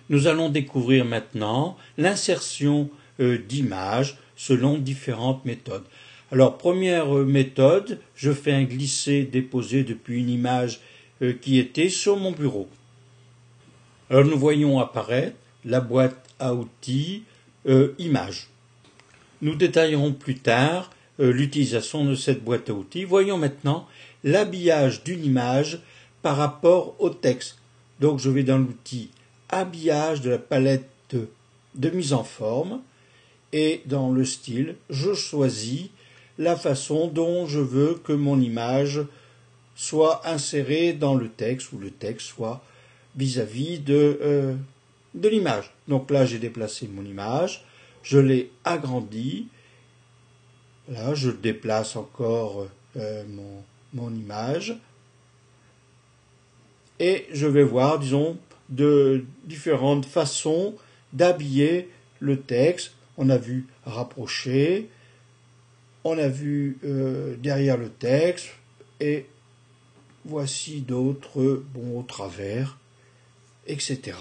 Nous allons découvrir maintenant l'insertion d'images selon différentes méthodes. Alors, première méthode, je fais un glisser-déposer depuis une image qui était sur mon bureau. Alors, nous voyons apparaître la boîte à outils images. Nous détaillerons plus tard l'utilisation de cette boîte à outils. Voyons maintenant l'habillage d'une image par rapport au texte. Donc, je vais dans l'outil habillage de la palette de mise en forme et dans le style, je choisis la façon dont je veux que mon image soit insérée dans le texte ou le texte soit vis-à-vis de l'image. Donc là, j'ai déplacé mon image, je l'ai agrandi. Là, je déplace encore mon image et je vais voir, disons, de différentes façons d'habiller le texte. On a vu rapprocher, on a vu derrière le texte, et voici d'autres, au travers, etc.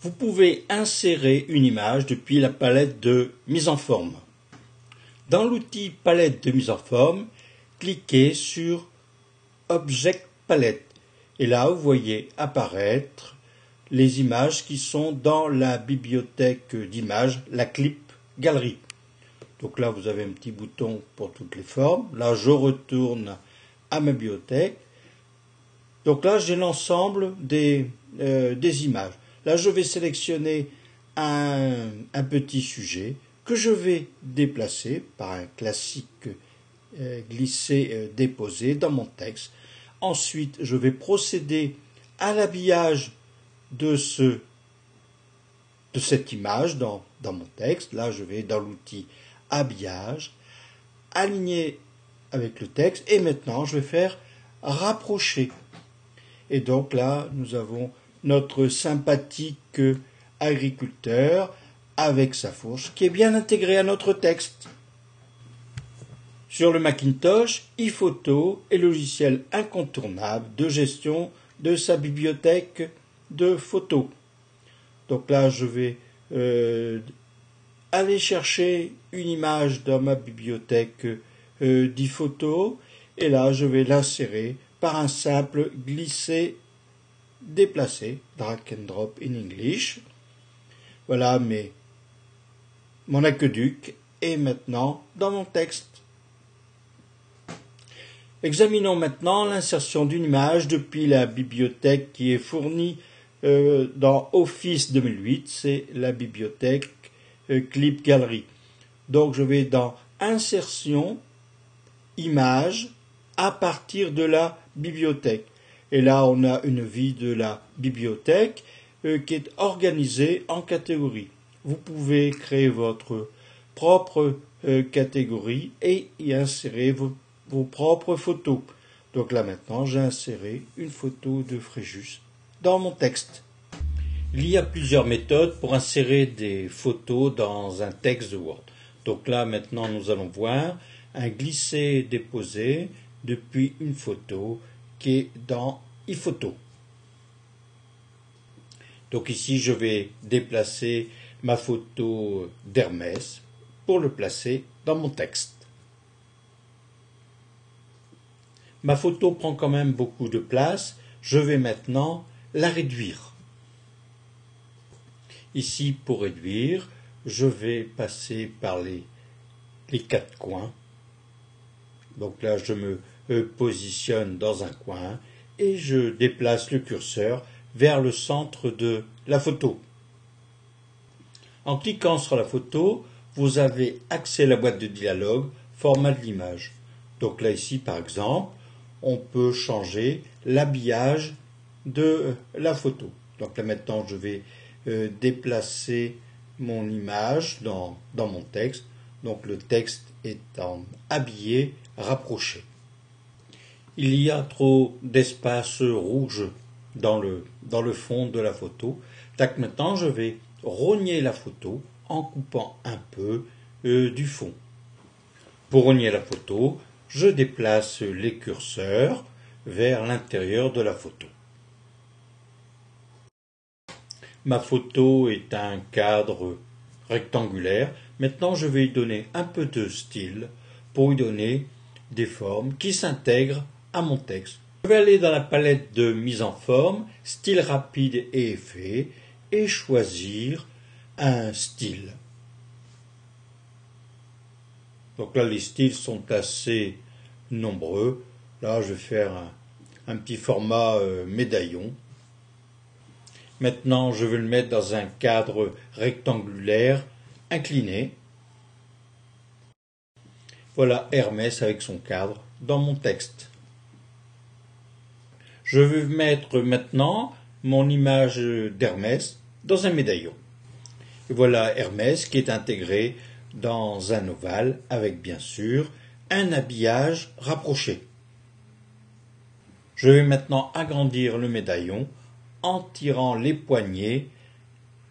Vous pouvez insérer une image depuis la palette de mise en forme. Dans l'outil palette de mise en forme, cliquez sur Object Palette. Et là, vous voyez apparaître les images qui sont dans la bibliothèque d'images, la Clip Gallery. Donc là, vous avez un petit bouton pour toutes les formes. Là, je retourne à ma bibliothèque. Donc là, j'ai l'ensemble des images. Là, je vais sélectionner un petit sujet que je vais déplacer par un classique glisser-déposer dans mon texte. Ensuite, je vais procéder à l'habillage de cette image dans mon texte. Là, je vais dans l'outil habillage, aligner avec le texte, et maintenant, je vais faire rapprocher. Et donc là, nous avons notre sympathique agriculteur avec sa fourche qui est bien intégré à notre texte. Sur le Macintosh, iPhoto est le logiciel incontournable de gestion de sa bibliothèque de photos. Donc là, je vais aller chercher une image dans ma bibliothèque d'iPhoto, et là, je vais l'insérer par un simple glisser-déplacer, drag and drop in English. Voilà mon aqueduc est maintenant dans mon texte. Examinons maintenant l'insertion d'une image depuis la bibliothèque qui est fournie dans Office 2008, c'est la bibliothèque Clip Gallery. Donc je vais dans Insertion, Images, à partir de la bibliothèque. Et là, on a une vue de la bibliothèque qui est organisée en catégories. Vous pouvez créer votre propre catégorie et y insérer vos propres photos. Donc là maintenant, j'ai inséré une photo de Fréjus dans mon texte. Il y a plusieurs méthodes pour insérer des photos dans un texte de Word. Donc là maintenant, nous allons voir un glisser-déposer depuis une photo qui est dans iPhoto. Donc ici, je vais déplacer ma photo d'Hermès pour le placer dans mon texte. Ma photo prend quand même beaucoup de place. Je vais maintenant la réduire. Ici, pour réduire, je vais passer par les quatre coins. Donc là, je me positionne dans un coin et je déplace le curseur vers le centre de la photo. En cliquant sur la photo, vous avez accès à la boîte de dialogue, format de l'image. Donc là, ici, par exemple, on peut changer l'habillage de la photo. Donc là maintenant, je vais déplacer mon image dans mon texte. Donc le texte est en habillé, rapproché. Il y a trop d'espace rouge dans le fond de la photo. Donc maintenant, je vais rogner la photo en coupant un peu du fond. Pour rogner la photo, je déplace les curseurs vers l'intérieur de la photo. Ma photo est un cadre rectangulaire. Maintenant, je vais lui donner un peu de style pour lui donner des formes qui s'intègrent à mon texte. Je vais aller dans la palette de mise en forme, style rapide et effet, et choisir un style. Donc là, les styles sont assez nombreux. Là, je vais faire un petit format médaillon. Maintenant, je vais le mettre dans un cadre rectangulaire incliné. Voilà Hermès avec son cadre dans mon texte. Je vais mettre maintenant mon image d'Hermès dans un médaillon. Et voilà Hermès qui est intégré dans un ovale avec bien sûr un habillage rapproché. Je vais maintenant agrandir le médaillon en tirant les poignées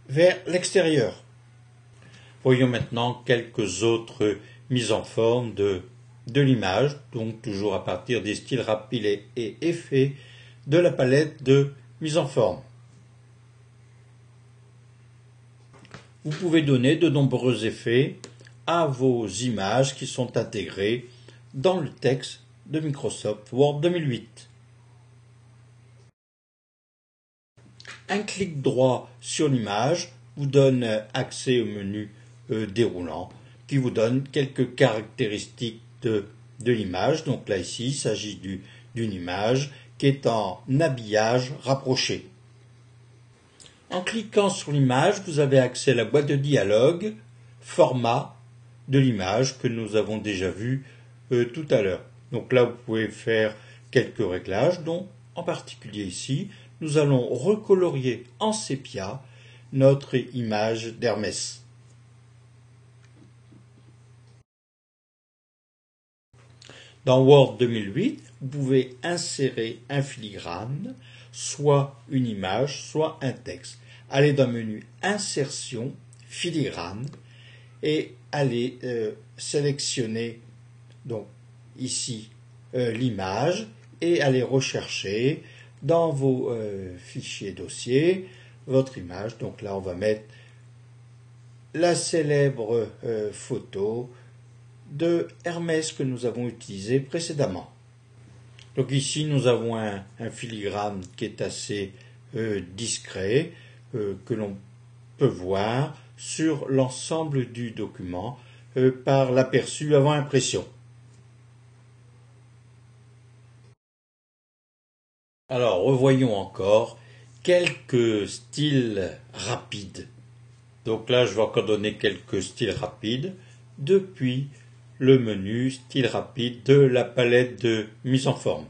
vers l'extérieur. Voyons maintenant quelques autres mises en forme de l'image, donc toujours à partir des styles rapides et effets de la palette de mise en forme. Vous pouvez donner de nombreux effets à vos images qui sont intégrées dans le texte de Microsoft Word 2008. Un clic droit sur l'image vous donne accès au menu déroulant qui vous donne quelques caractéristiques de l'image. Donc là ici il s'agit d'une image qui est en habillage rapproché. En cliquant sur l'image, vous avez accès à la boîte de dialogue, format de l'image que nous avons déjà vu tout à l'heure. Donc là, vous pouvez faire quelques réglages, dont en particulier ici, nous allons recolorier en sépia notre image d'Hermès. Dans Word 2008, vous pouvez insérer un filigrane, soit une image, soit un texte. Allez dans le menu Insertion, filigrane, et allez sélectionner donc ici l'image et allez rechercher dans vos fichiers dossiers votre image. Donc là, on va mettre la célèbre photo de Hermès que nous avons utilisée précédemment. Donc ici, nous avons un filigrane qui est assez discret, que l'on peut voir sur l'ensemble du document par l'aperçu avant impression. Alors, revoyons encore quelques styles rapides. Donc là, je vais encore donner quelques styles rapides depuis le menu style rapide de la palette de mise en forme.